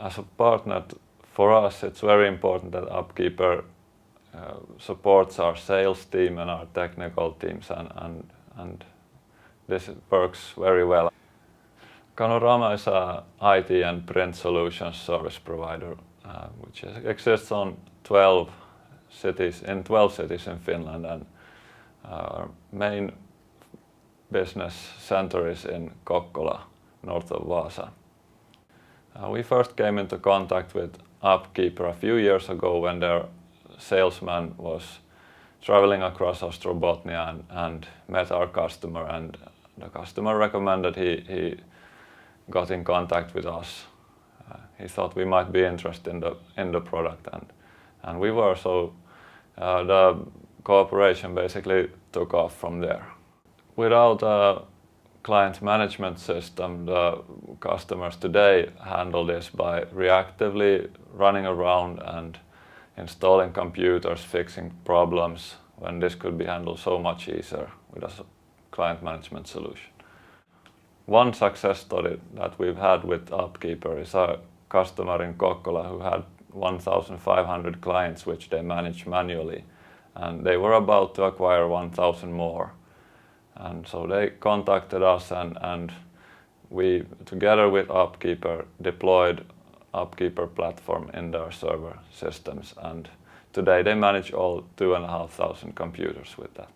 as a partner, for us it's very important that Upkeeper supports our sales team and our technical teams, and this works very well. Canorama is a IT and print solutions service provider which exists on 12 cities in Finland, and our main business center is in Kokkola, north of Vaasa. We first came into contact with Upkeeper a few years ago when their salesman was traveling across Ostrobothnia and met our customer, and the customer recommended he got in contact with us. He thought we might be interested in the product, and we were, so the cooperation basically took off from there. Without a client management system, the customers today handle this by reactively running around and installing computers, fixing problems, when this could be handled so much easier with a client management solution. One success story that we've had with Upkeeper is a customer in Kokkola who had 1,500 clients which they managed manually, and they were about to acquire 1,000 more. And so they contacted us, and we, together with Upkeeper, deployed Upkeeper platform in their server systems, and today they manage all 2,500 computers with that.